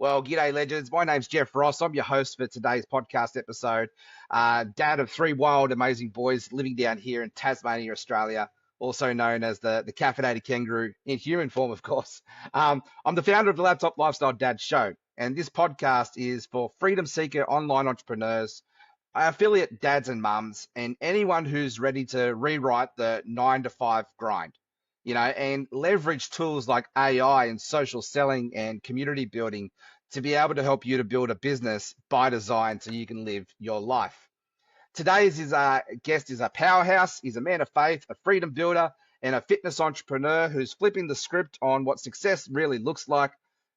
Well, g'day, legends. My name's Jeff Ross. I'm your host for today's podcast episode. Dad of three wild, amazing boys living down here in Tasmania, Australia, also known as the caffeinated kangaroo in human form, of course. I'm the founder of the Laptop Lifestyle Dad Show, and this podcast is for freedom seeker online entrepreneurs, affiliate dads and mums, and anyone who's ready to rewrite the 9 to 5 grind. And leverage tools like AI and social selling and community building to be able to help you to build a business by design so you can live your life. Today's guest is a powerhouse. He's a man of faith, a freedom builder, and a fitness entrepreneur who's flipping the script on what success really looks like.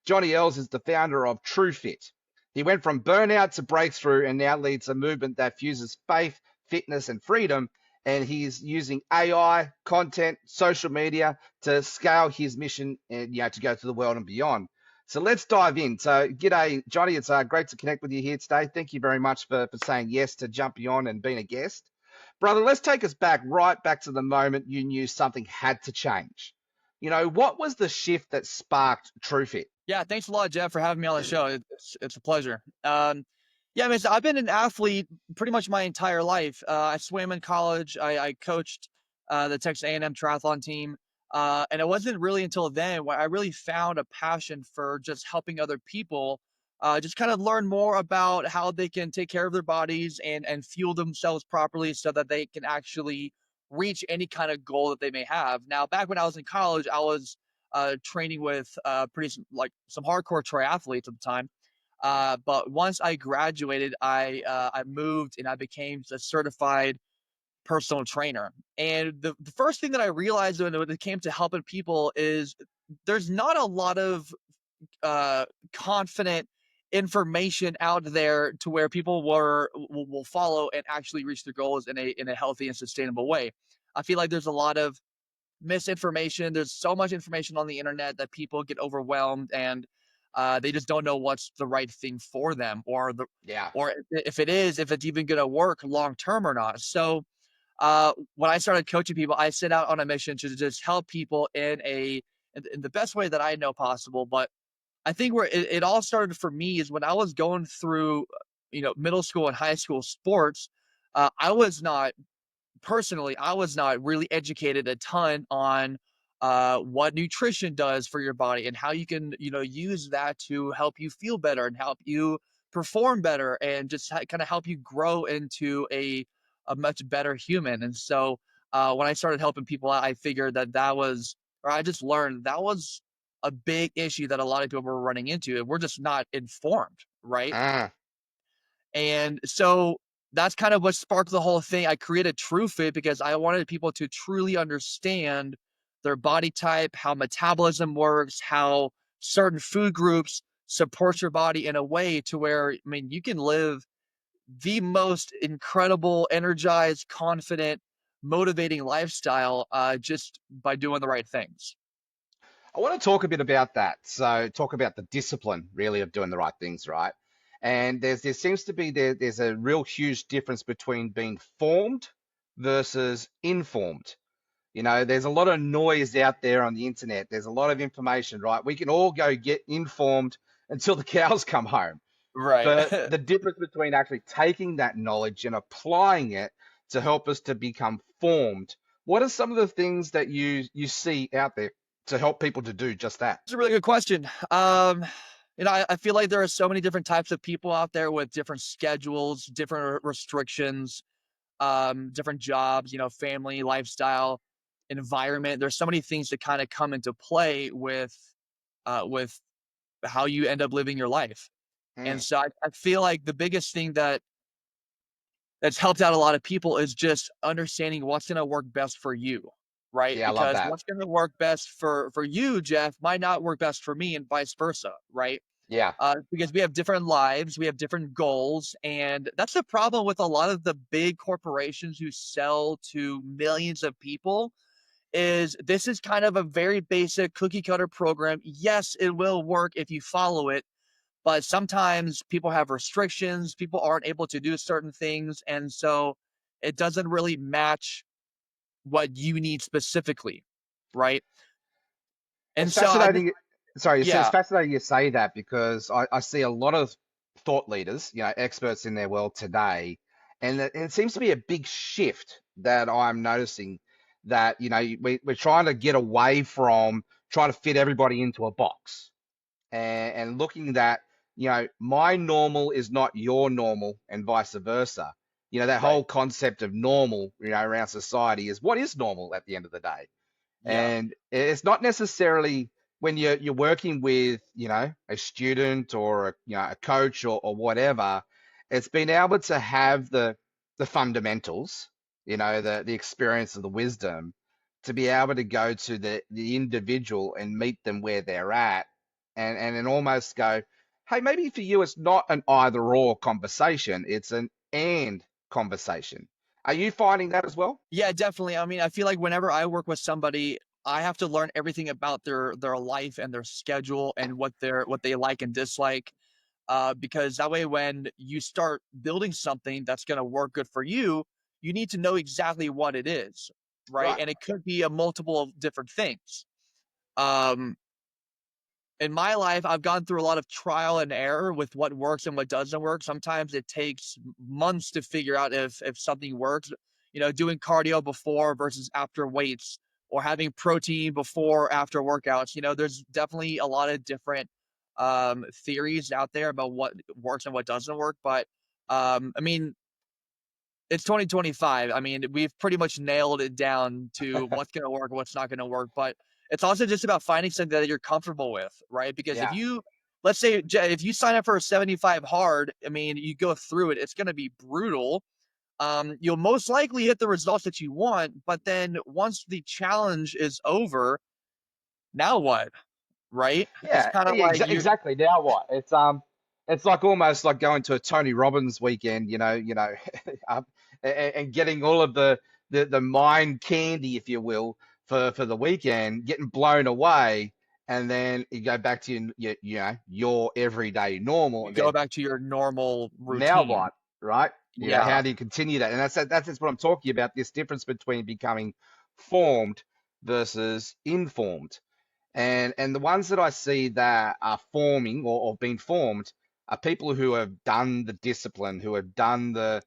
Johnny Els is the founder of TrueFit. He went from burnout to breakthrough and now leads a movement that fuses faith, fitness, and freedom. And he's using AI, content, social media to scale his mission and to go to the world and beyond. So let's dive in. So, g'day, Johnny. It's great to connect with you here today. Thank you very much for saying yes to jumping on and being a guest. Brother, let's take us right back to the moment you knew something had to change. What was the shift that sparked TrueFit? Yeah, thanks a lot, Jeff, for having me on the show. It's a pleasure. Yeah, I mean, so I've been an athlete pretty much my entire life. I swam in college. I coached the Texas A&M triathlon team, and it wasn't really until then when I really found a passion for just helping other people, just kind of learn more about how they can take care of their bodies and fuel themselves properly so that they can actually reach any kind of goal that they may have. Now, back when I was in college, I was training with some hardcore triathletes at the time. But once I graduated, I moved and I became a certified personal trainer. And the first thing that I realized when it came to helping people is there's not a lot of confident information out there to where people will follow and actually reach their goals in a healthy and sustainable way. I feel like there's a lot of misinformation. There's so much information on the internet that people get overwhelmed and they just don't know what's the right thing for them Yeah. or if it's even going to work long term or not. So when I started coaching people, I set out on a mission to just help people in the best way that I know possible. But I think where it all started for me is when I was going through, middle school and high school sports. I was not Personally, I was not really educated a ton on what nutrition does for your body and how you can, use that to help you feel better and help you perform better and just kind of help you grow into a much better human. And so when I started helping people out, I figured I just learned that was a big issue that a lot of people were running into. And we're just not informed, right? Ah. And so that's kind of what sparked the whole thing. I created TrueFit because I wanted people to truly understand their body type, how metabolism works, how certain food groups support your body in a way to where, I mean, you can live the most incredible, energized, confident, motivating lifestyle just by doing the right things. I want to talk a bit about that. So, talk about the discipline, really, of doing the right things, right? And there seems to be there's a real huge difference between being formed versus informed. There's a lot of noise out there on the internet. There's a lot of information, right? We can all go get informed until the cows come home. Right. But the difference between actually taking that knowledge and applying it to help us to become formed, what are some of the things that you see out there to help people to do just that? It's a really good question. I feel like there are so many different types of people out there with different schedules, different restrictions, different jobs, family, lifestyle, environment. There's so many things that kind of come into play with how you end up living your life. And Mm. so I feel like the biggest thing that's helped out a lot of people is just understanding what's going to work best for you, right? Yeah, I love Because that. what's going to work best for you, Jeff, might not work best for me, and vice versa, right? Yeah. Because we have different lives, we have different goals, and that's the problem with a lot of the big corporations who sell to millions of people. Is this is kind of a very basic cookie cutter program. Yes, it will work if you follow it, but sometimes people have restrictions, people aren't able to do certain things, and so it doesn't really match what you need specifically, right? And It's so fascinating. Sorry, it's Yeah, fascinating you say that because I see a lot of thought leaders, experts in their world today, and it seems to be a big shift that I'm noticing that, we're trying to get away from trying to fit everybody into a box and looking that, my normal is not your normal and vice versa. That right. whole concept of normal, around society is what is normal at the end of the day. Yeah, And it's not necessarily when you're working with, a student or a coach or whatever. It's being able to have the fundamentals, the experience of the wisdom to be able to go to the individual and meet them where they're at and then almost go, hey, maybe for you it's not an either or conversation, it's an and conversation. Are you finding that as well? yeah, definitely. I mean, I feel like whenever I work with somebody, I have to learn everything about their life and their schedule and what they like and dislike. Because that way, when you start building something that's going to work good for you, you need to know exactly what it is, right? Right. And it could be a multiple of different things. Um, in my life, I've gone through a lot of trial and error with what works and what doesn't work. Sometimes it takes months to figure out if something works. You know, doing cardio before versus after weights, or having protein before or after workouts. You know, there's definitely a lot of different theories out there about what works and what doesn't work. But I mean, it's 2025. I mean, we've pretty much nailed it down to what's going to work, what's not going to work. But it's also just about finding something that you're comfortable with, right? Because if Yeah. you, let's say, if you sign up for a 75 hard, I mean, you go through it, it's going to be brutal. You'll most likely hit the results that you want, but then once the challenge is over, now what, right? It's Yeah, kind of yeah, like you exactly. Now what? It's like almost like going to a Tony Robbins weekend, um, and getting all of the mind candy, if you will, for the weekend, getting blown away, and then you go back to your everyday normal, and go then back to your normal now routine. what, right? How Yeah, do you continue that? And that's just what I'm talking about. This difference between becoming formed versus informed. And the ones that I see that are forming or being formed are people who have done the discipline, who have done the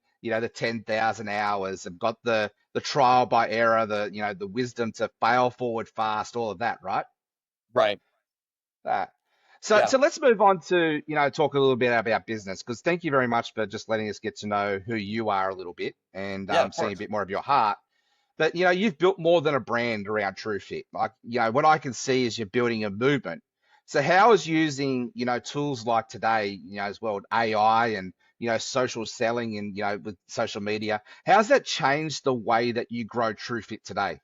10,000 hours, have got the trial by error, the wisdom to fail forward fast, all of that, right? right. That. So Yeah, so let's move on to, talk a little bit about business, because thank you very much for just letting us get to know who you are a little bit and yeah, of seeing a course. bit more of your heart. But you've built more than a brand around TrueFit. Like, what I can see is you're building a movement. So how is using, tools like today, as well, AI and, social selling and, with social media, how's that changed the way that you grow TrueFit today?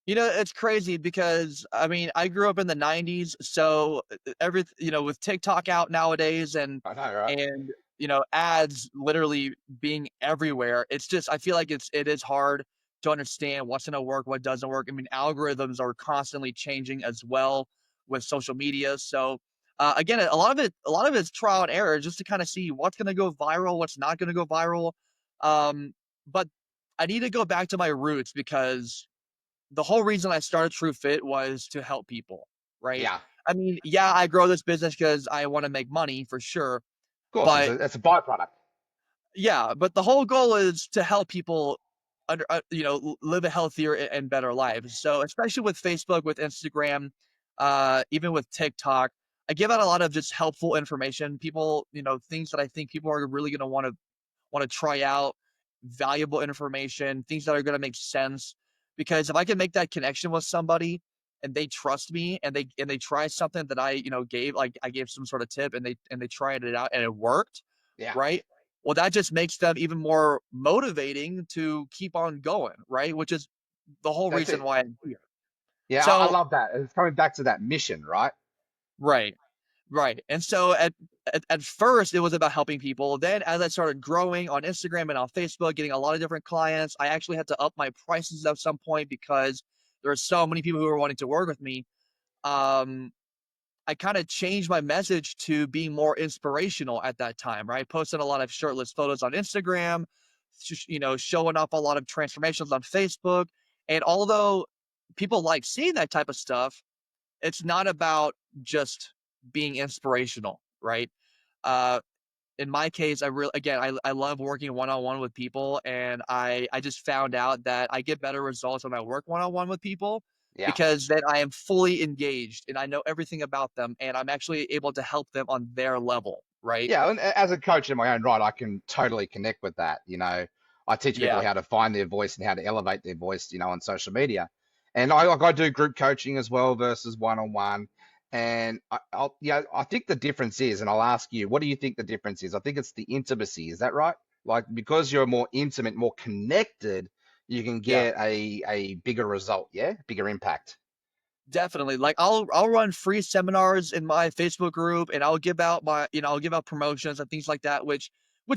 You know, it's crazy because I mean, I grew up in the 90s, so with TikTok out nowadays I know, right? and ads literally being everywhere, it's just I feel like it is hard to understand what's gonna work, what doesn't work. I mean, algorithms are constantly changing as well with social media. So again, a lot of it's trial and error just to kind of see what's gonna go viral, what's not gonna go viral. But I need to go back to my roots because the whole reason I started TrueFit was to help people, right? Yeah, of I mean, yeah, I grow this business because I want to make money for sure, course, but it's a byproduct. yeah, but the whole goal is to help people live a healthier and better life. So especially with Facebook, with Instagram, even with TikTok, I give out a lot of just helpful information. People, things that I think people are really going to want to try out, valuable information, things that are going to make sense. Because if I can make that connection with somebody and they trust me and they try something that I gave, like I gave some sort of tip and they tried it out and it worked, Yeah, right? Well, that just makes them even more motivating to keep on going, right? Which is the whole that's reason it. why I'm here. Yeah, I So, love that. It's coming back to that mission, right? right. Right. And so at first it was about helping people. Then as I started growing on Instagram and on Facebook, getting a lot of different clients, I actually had to up my prices at some point because there are so many people who were wanting to work with me. Um, I kind of changed my message to being more inspirational at that time, right? Posted a lot of shirtless photos on Instagram, showing off a lot of transformations on Facebook. And although people like seeing that type of stuff, it's not about just being inspirational, right? Uh, in my case, I really again, I love working one-on-one with people, and I just found out that I get better results when I work one-on-one with people Yeah. because then I am fully engaged and I know everything about them and I'm actually able to help them on their level, right? Yeah, and as a coach in my own right, I can totally connect with that. I teach people Yeah, how to find their voice and how to elevate their voice, on social media. And I do group coaching as well versus one-on-one. And I think the difference is, and I'll ask you, what do you think the difference is? I think it's the intimacy. Is that right? Like because you're more intimate, more connected, you can yeah. get a bigger result, yeah, bigger impact. Definitely. Like I'll run free seminars in my Facebook group and I'll give out I'll give out promotions and things like that, which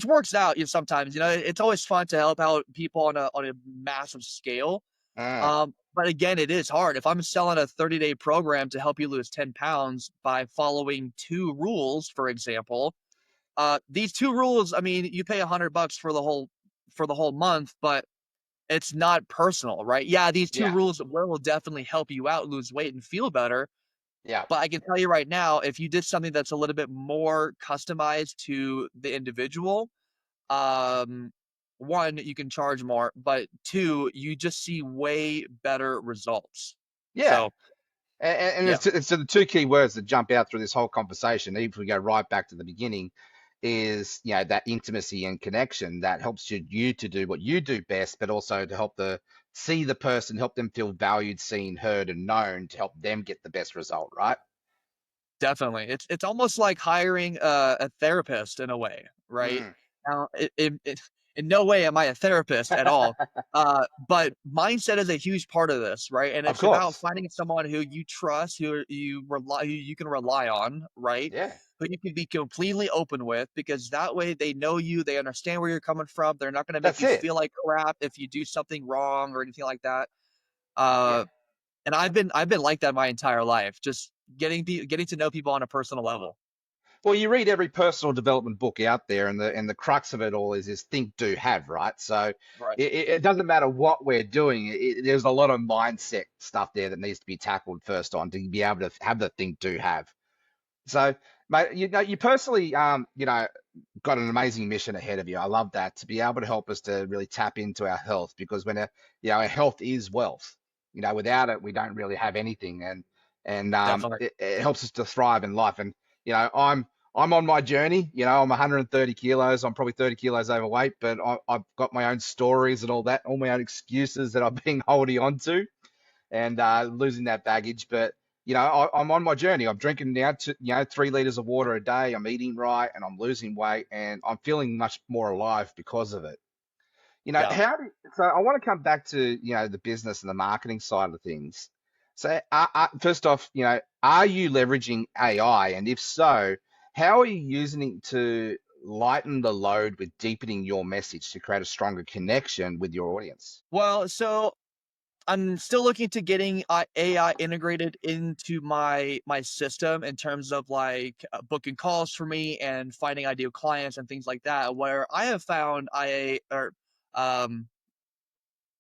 works out, sometimes. It's always fun to help out people on a massive scale. Mm, But again, it is hard. If I'm selling a 30-day program to help you lose 10 pounds by following two rules, for example, these two rules, I mean, you pay $100 for the whole month, but it's not personal, right? Yeah, these two yeah, rules will definitely help you out, lose weight, and feel better. yeah, But I can tell you right now, if you did something that's a little bit more customized to the individual, um, one, you can charge more, but two, you just see way better results. yeah. So, And yeah, it's the two key words that jump out through this whole conversation, even if we go right back to the beginning, is that intimacy and connection that helps you to do what you do best, but also to help see the person, help them feel valued, seen, heard, and known to help them get the best result, right? definitely. It's almost like hiring a therapist in a way, right? Mm, Now, in no way am I a therapist at all, but mindset is a huge part of this, right? And of it's about course. finding someone who you trust, who you can rely on, right? Yeah, Who you can be completely open with, because that way they know you, they understand where you're coming from. They're not going to make that's you it. feel like crap if you do something wrong or anything like that. Yeah. Uh, and I've been like that my entire life, just getting to know people on a personal level. Well, you read every personal development book out there, and the crux of it all is think, do, have, right? So Right. it doesn't matter what we're doing. There's a lot of mindset stuff there that needs to be tackled first on to be able to have the think, do, have. So, mate, you personally, got an amazing mission ahead of you. I love that to be able to help us to really tap into our health because our health is wealth. Without it, we don't really have anything, and Definitely. it helps us to thrive in life. And I'm on my journey. I'm 130 kilos. I'm probably 30 kilos overweight, but I've got my own stories and all that, all my own excuses that I've been holding on to and losing that baggage. But I'm on my journey. I'm drinking now, 3 liters of water a day. I'm eating right, and I'm losing weight, and I'm feeling much more alive because of it. Yeah. So I want to come back to the business and the marketing side of things. So first off, are you leveraging AI, and if so, how are you using it to lighten the load with deepening your message to create a stronger connection with your audience? Well, so I'm still looking to getting AI integrated into my system in terms of like booking calls for me and finding ideal clients and things like that. Where I have found um,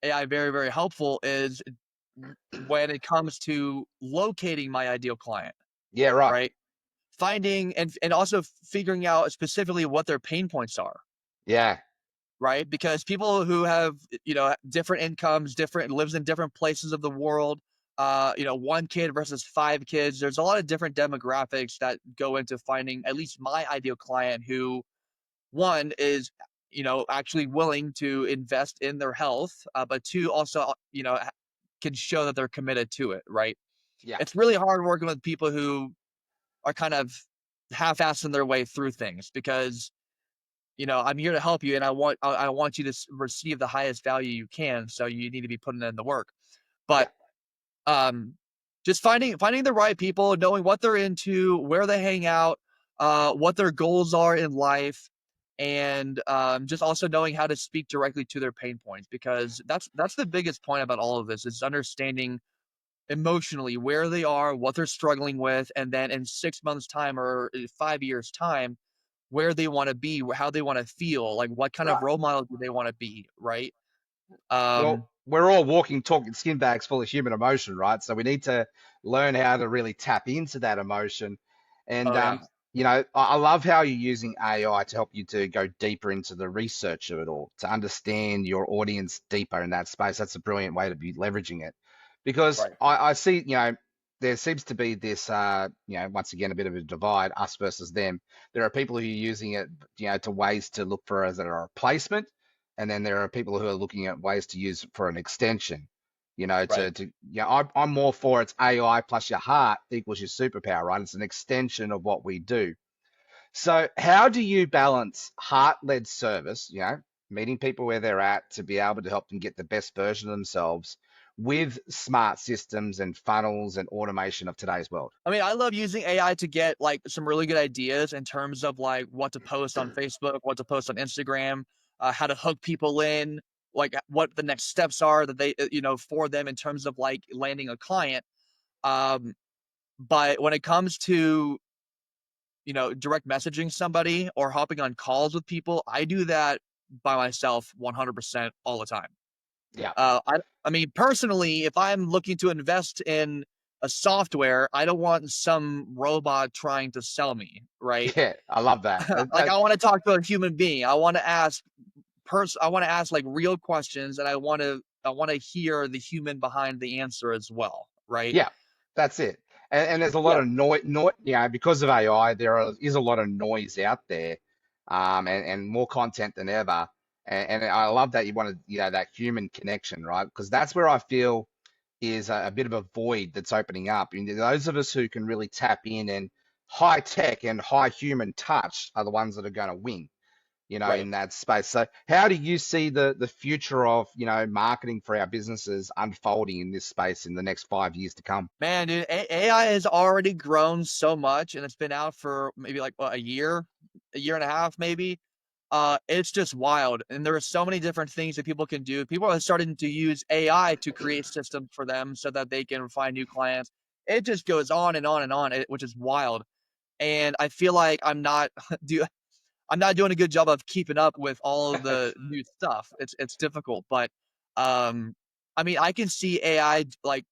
AI very, very helpful is when it comes to locating my ideal client, Yeah, right. right? Finding and also figuring out specifically what their pain points are, Yeah, right? Because people who have, different incomes, different lives in different places of the world, one kid versus five kids, there's a lot of different demographics that go into finding at least my ideal client who one is, actually willing to invest in their health, but two also, can show that they're committed to it, right? yeah, It's really hard working with people who are kind of half-assing their way through things because I'm here to help you, and I want you to receive the highest value you can. So you need to be putting in the work. But yeah. um, just finding the right people, knowing what they're into, where they hang out, what their goals are in life, and just also knowing how to speak directly to their pain points, because that's the biggest point about all of this is understanding emotionally where they are, what they're struggling with, and then in 6 months time or 5 years time where they want to be, how they want to feel, like what kind of Right. role model do they want to be, right? Well, Um, we're all walking, talking skin bags full of human emotion, right? So we need to learn how to really tap into that emotion. And Oh yeah. I love how you're using AI to help you to go deeper into the research of it all, to understand your audience deeper in that space. That's a brilliant way to be leveraging it, because Right. I see, there seems to be this, once again, a bit of a divide, us versus them. There are people who are using it, to ways to look for as a replacement, and then there are people who are looking at ways to use it for an extension. Right. I'm more for it's AI plus your heart equals your superpower, right? It's an extension of what we do. So, how do you balance heart-led service, meeting people where they're at to be able to help them get the best version of themselves with smart systems and funnels and automation of today's world? I mean, I love using AI to get like some really good ideas in terms of like what to post on Facebook, what to post on Instagram, how to hook people in, like what the next steps are that they, for them in terms of like landing a client. Um, but when it comes to, direct messaging somebody or hopping on calls with people, I do that by myself 100% all the time. Yeah. I mean, personally, if I'm looking to invest in a software, I don't want some robot trying to sell me, right? Yeah, I love that. Like, I wanna talk to a human being. I wanna ask, like, real questions, and I wanna hear the human behind the answer as well, right? Yeah, that's it. And there's a lot Yeah, of because of AI, is a lot of noise out there, and more content than ever. And I love that you wanted, that human connection, right? Because that's where I feel is a bit of a void that's opening up. And those of us who can really tap in and high tech and high human touch are the ones that are going to win, right. in that space. So how do you see the future of, marketing for our businesses unfolding in this space in the next 5 years to come? Man, dude, AI has already grown so much, and it's been out for maybe, like, what, a year and a half, maybe? It's just wild, and there are so many different things that people can do. People are starting to use AI to create systems for them so that they can find new clients. It just goes on and on and on, which is wild, and I feel like do I'm not doing a good job of keeping up with all of the new stuff. It's difficult, but um, I mean, I can see AI like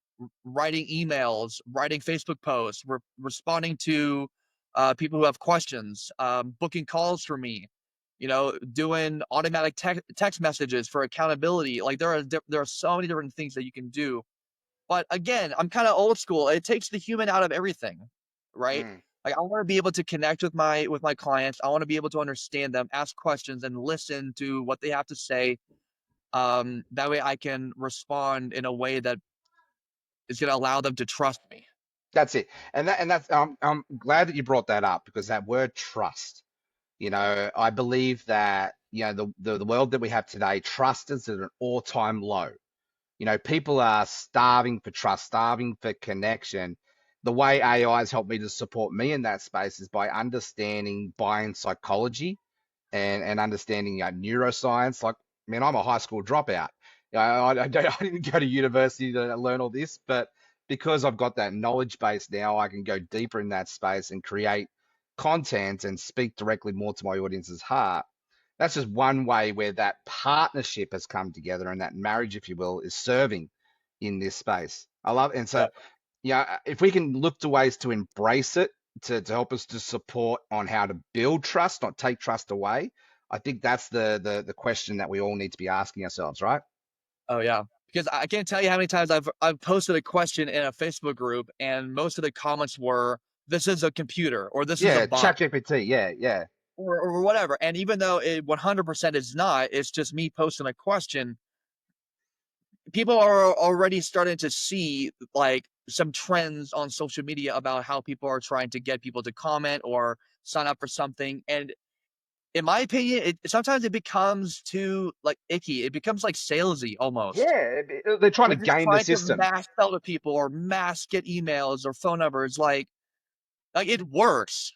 writing emails, writing Facebook posts, responding to people who have questions, booking calls for me. Doing automatic text messages for accountability. Like there are so many different things that you can do, but again, I'm kinda old school. It takes the human out of everything, right? Mm. Like, I wanna be able to connect with my clients. I wanna be able to understand them, ask questions, and listen to what they have to say. That way I can respond in a way that is gonna allow them to trust me. That's it. And that's I'm glad that you brought that up, because that word trust, I believe that, the world that we have today, trust is at an all-time low. People are starving for trust, starving for connection. The way AI has helped me to support me in that space is by understanding buying psychology and understanding neuroscience. Like, I mean, I'm a high school dropout. I didn't go to university to learn all this, but because I've got that knowledge base now, I can go deeper in that space and create content and speak directly more to my audience's heart. That's just one way where that partnership has come together, and that marriage, if you will, is serving in this space. I love, and so, Yeah. if we can look to ways to embrace it, to help us to support on how to build trust, not take trust away, I think that's the question that we all need to be asking ourselves, right? Oh, yeah. Because I can't tell you how many times I've posted a question in a Facebook group, and most of the comments were, "This is a computer," or, "This is a Yeah, bot," ChatGPT. Yeah, yeah, or whatever, and even though it 100% is not, it's just me posting a question. People are already starting to see like some trends on social media about how people are trying to get people to comment or sign up for something. And in my opinion, sometimes it becomes too like icky. It becomes like salesy almost. yeah. They're trying to They're just game the trying to system. mass sell to people or mass get emails or phone numbers. Like it works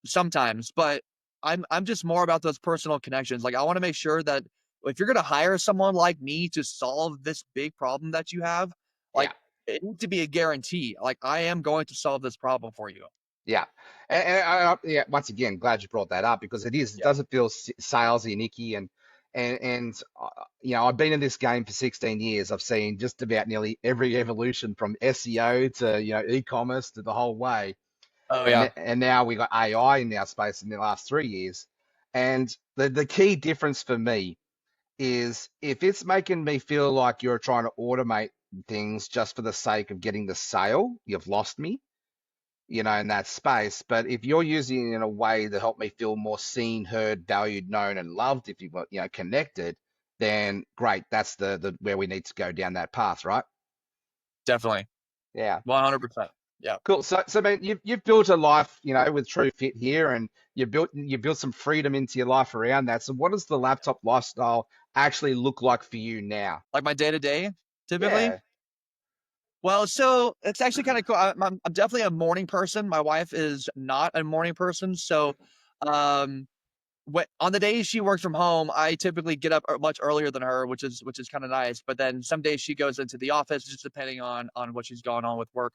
sometimes, but I'm just more about those personal connections. Like I want to make sure that if you're going to hire someone like me to solve this big problem that you have, like Yeah. it needs to be a guarantee. Like I am going to solve this problem for you. Yeah, and yeah, once again, glad you brought that up, because it Yeah. doesn't feel salesy and icky, And I've been in this game for 16 years. I've seen just about nearly every evolution from SEO to e-commerce to the whole way. Oh And yeah, and now we got AI in our space in the last 3 years. And the key difference for me is if it's making me feel like you're trying to automate things just for the sake of getting the sale, you've lost me, in that space. But if you're using it in a way to help me feel more seen, heard, valued, known, and loved, if you want, connected, then great. That's the where we need to go down that path, right? definitely, Yeah. 100%. Yeah. Cool. So man, you've built a life, with TrueFit here, and you built some freedom into your life around that. So what does the laptop lifestyle actually look like for you now? Like my day to day, typically. Yeah. Well, so it's actually kind of cool. I'm definitely a morning person. My wife is not a morning person, so um, on the days she works from home, I typically get up much earlier than her, which is kind of nice. But then some days she goes into the office, just depending on what she's going on with work.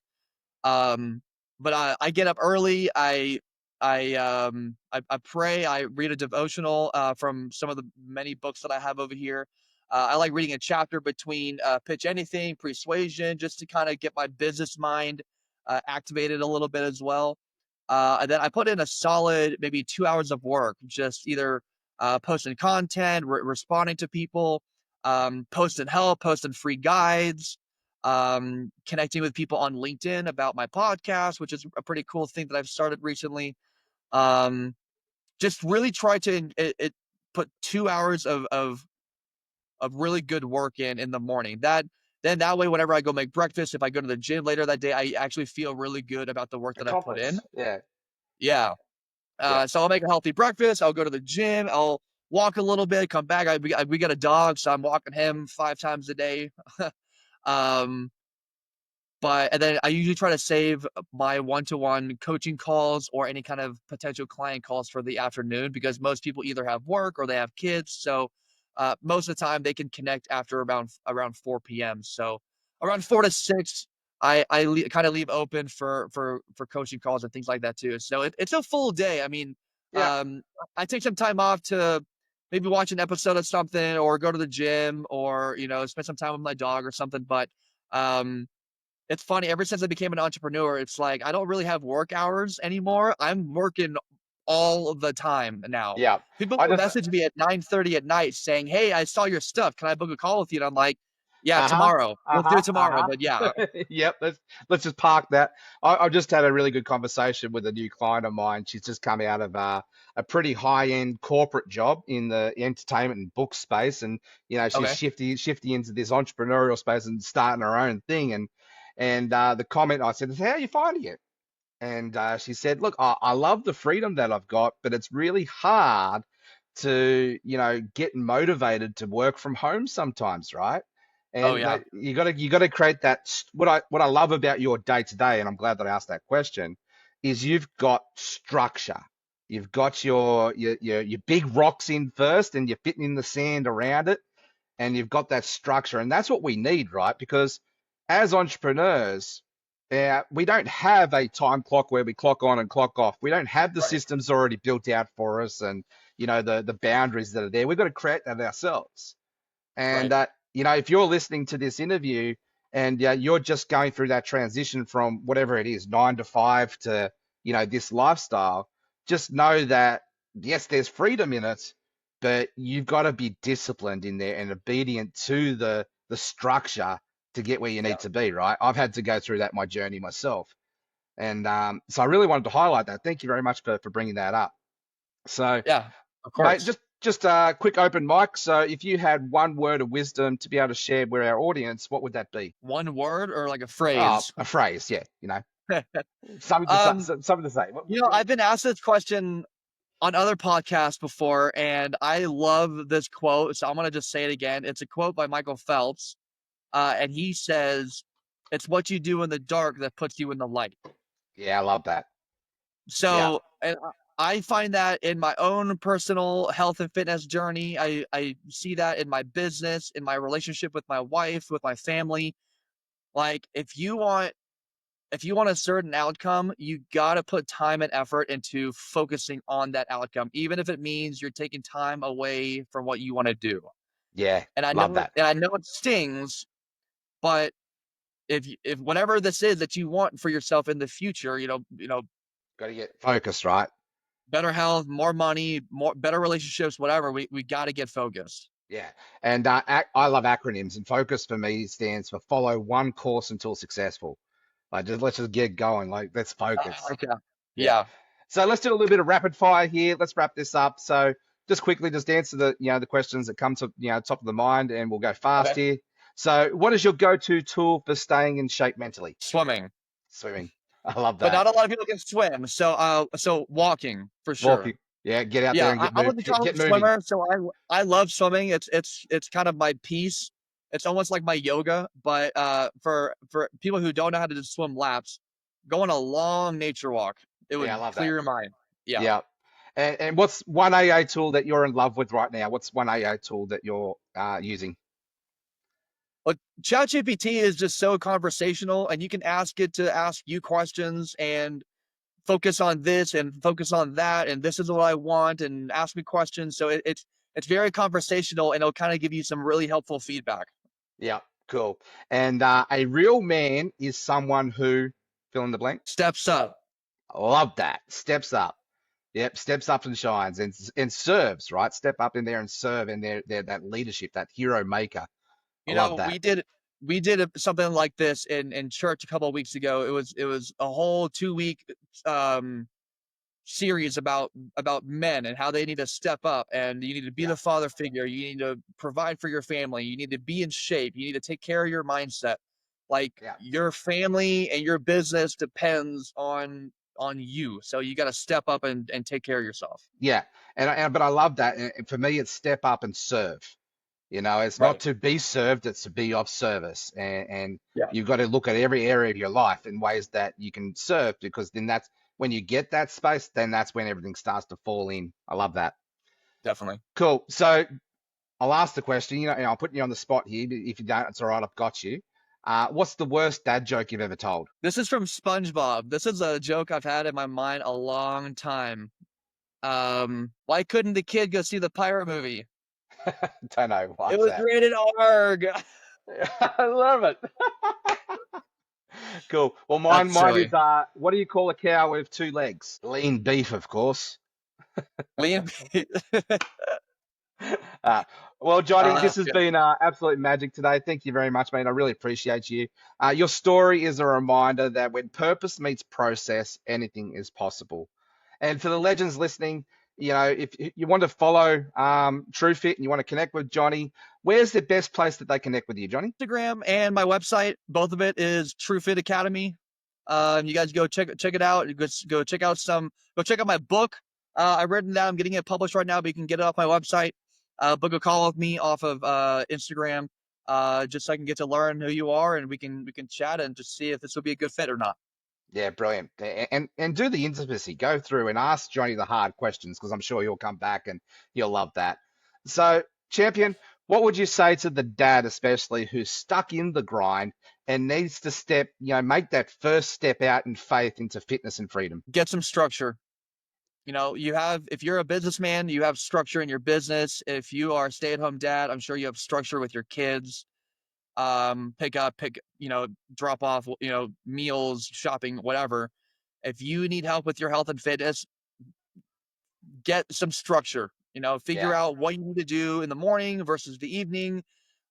Um, but I get up early. I pray. I read a devotional from some of the many books that I have over here. I like reading a chapter between Pitch Anything, Persuasion, just to kind of get my business mind activated a little bit as well. And then I put in a solid maybe 2 hours of work, just either posting content, responding to people, posting help, posting free guides, connecting with people on LinkedIn about my podcast, which is a pretty cool thing that I've started recently. Um, just really try to put 2 hours of really good work in the morning. That way, whenever I go make breakfast, if I go to the gym later that day, I actually feel really good about the work that I put in. Accomplished. Yeah. Yeah. Yeah. So I'll make a healthy breakfast. I'll go to the gym. I'll walk a little bit, come back. We got a dog, so I'm walking him 5 times a day. um, and then I usually try to save my one-to-one coaching calls or any kind of potential client calls for the afternoon because most people either have work or they have kids. So most of the time they can connect after around 4 p.m. So around 4 to 6, I kind of leave open for coaching calls and things like that too. So it's a full day. I mean, Yeah. um, I take some time off to maybe watch an episode of something or go to the gym or spend some time with my dog or something. But um, it's funny, ever since I became an entrepreneur, it's like I don't really have work hours anymore. I'm working all the time now. Yeah. People I will just message me at 9:30 at night saying, "Hey, I saw your stuff. Can I book a call with you?" And I'm like, "Yeah, Uh-huh. tomorrow. Let's do Uh-huh. it tomorrow." Uh-huh. But yeah. Yep. Let's just park that. I just had a really good conversation with a new client of mine. She's just come out of a pretty high-end corporate job in the entertainment and book space, and she's Okay. shifty into this entrepreneurial space and starting her own thing. And the comment I said is, "How are you finding it?" And she said, "Look, I love the freedom that I've got, but it's really hard to, get motivated to work from home sometimes, right? Oh And yeah. that you got to create that. What I love about your day to day, and I'm glad that I asked that question, is you've got structure. You've got your big rocks in first, and you're fitting in the sand around it, and you've got that structure. And that's what we need, right? Because as entrepreneurs, we don't have a time clock where we clock on and clock off. We don't have the Right. systems already built out for us, and the boundaries that are there. We've got to create that ourselves. And Right. if you're listening to this interview and you're just going through that transition from whatever it is, 9 to 5 to this lifestyle, just know that yes, there's freedom in it, but you've got to be disciplined in there and obedient to the structure to get where you Yeah. need to be. Right? I've had to go through that my journey myself, and so I really wanted to highlight that. Thank you very much for bringing that up. So. Yeah. Of Mate, course. just a quick open mic. So, if you had one word of wisdom to be able to share with our audience, what would that be? One word or like a Oh, phrase? a phrase, yeah. Something to say. um, Something to say. I've been asked this question on other podcasts before, and I love this quote, so I'm gonna just say it again. It's a quote by Michael Phelps, and he says, "It's what you do in the dark that puts you in the light." Yeah, I love that. Yeah, So, and I find that in my own personal health and fitness journey, I see that in my business, in my relationship with my wife, with my family. Like, if you want if you want a certain outcome, you got to put time and effort into focusing on that outcome, even if it means you're taking time away from what you want to do. Yeah, And love that. I know it stings, but if whatever this is that you want for yourself in the future, Got to get focused, right? better health, more money, more better relationships, whatever, we got to get focused. Yeah. And I love acronyms, and focus for me stands for follow one course until successful. Like, just let's just get going. Like, let's focus. Okay. Yeah. Yeah. So let's do a little bit of rapid fire here. Let's wrap this up. So just quickly, just answer the questions that come to top of the mind, and we'll go fast Okay. here. So, what is your go-to tool for staying in shape mentally? Swimming. Swimming. I love But that. not a lot of people can swim. So walking for sure. Walking. Yeah, get out there Yeah, and get I move, wasn't a get college moving. swimmer, so I love swimming. It's kind of my peace. It's almost like my yoga, but for people who don't know how to just swim laps, go on a long nature walk. It Yeah, I would love clear that. your mind. Yeah. Yeah. And what's one AA tool that you're in love with right now? What's one AA tool that you're using? But ChatGPT is just so conversational, and you can ask it to ask you questions and focus on this and focus on that, and this is what I want, and ask me questions. So it's very conversational, and it'll kind of give you some really helpful feedback. Yeah, cool. And a real man is someone who fill in the blank. Steps up. Love that. Steps up. Yep, steps up and shines and serves, right? Step up in there and serve in their that leadership, that hero maker. I You love know, that. something like this in church a couple of weeks ago. It was a whole 2 week um series about men and how they need to step up, and you need to be Yeah, the father figure, you need to provide for your family, you need to be in shape, you need to take care of your mindset. Like, yeah, your family and your business depends on you, so you got to step up and take care of yourself. yeah. And but I love that. And for me, it's step up and serve. It's not Right. to be served, it's to be of service. And Yeah, you've got to look at every area of your life in ways that you can serve, because then that's when you get that space, then that's when everything starts to fall in. I love that. definitely. Cool. So I'll ask the question, and I'll put you on the spot here. But if you don't, it's all right. I've got you. What's the worst dad joke you've ever told? This is from SpongeBob. This is a joke I've had in my mind a long time. Why couldn't the kid go see the pirate movie? Don't know. It What's was that? rated R. I love it. Cool. Well, mine, That's mine is silly. what do you call a cow with two legs? Lean beef, of course. Liam. Uh, well, Johnny, this That's has good. been absolute magic today. Thank you very much, mate. I really appreciate you. Your story is a reminder that when purpose meets process, anything is possible. And for the legends listening, if you want to follow TrueFit and you want to connect with Johnny, where's the best place that they connect with you, Johnny? Instagram and my website, both of it is TrueFit Academy. You guys go check it out. Go check out my book. I've written that. I'm getting it published right now, but you can get it off my website. Book a call with me off of Instagram, just so I can get to learn who you are, and we can chat and just see if this will be a good fit or not. Yeah, brilliant. And do the intimacy. Go through and ask Johnny the hard questions, because I'm sure you'll come back and you'll love that. So, champion, what would you say to the dad, especially who's stuck in the grind and needs to make that first step out in faith into fitness and freedom? Get some structure. If you're a businessman, you have structure in your business. If you are a stay-at-home dad, I'm sure you have structure with your kids. Pick up, drop off, meals, shopping, whatever. If you need help with your health and fitness, get some structure. Figure Yeah, out what you need to do in the morning versus the evening.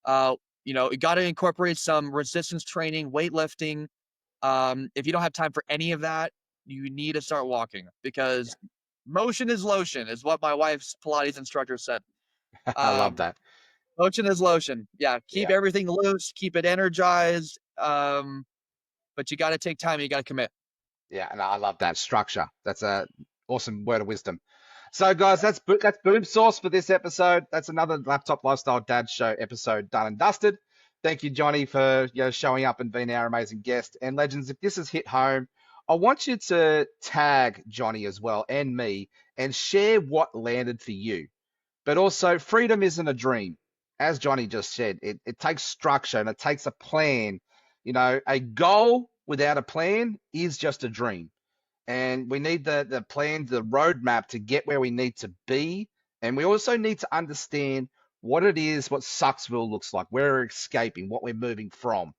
Uh, you got to incorporate some resistance training, weightlifting. If you don't have time for any of that, you need to start walking, yeah. because motion is lotion, is what my wife's Pilates instructor said. I love Um, that. Motion is lotion. Yeah, keep Yeah. everything loose, keep it energized. But you got to take time. You got to commit. Yeah, and I love that structure. That's a awesome word of wisdom. So, guys, that's boom sauce for this episode. That's another Laptop Lifestyle Dad Show episode done and dusted. Thank you, Johnny, for showing up and being our amazing guest. And legends, if this has hit home, I want you to tag Johnny as well and me and share what landed for you. But also, freedom isn't a dream. As Johnny just said, it takes structure and it takes a plan, a goal without a plan is just a dream. And we need the plan, the roadmap to get where we need to be. And we also need to understand what it is, what Sucksville looks like, where we're escaping, what we're moving from.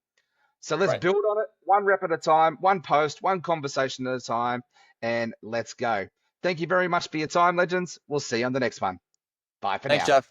So let's Right. build on it one rep at a time, one post, one conversation at a time, and let's go. Thank you very much for your time, legends. We'll see you on the next one. Bye for Thanks, now. Jeff.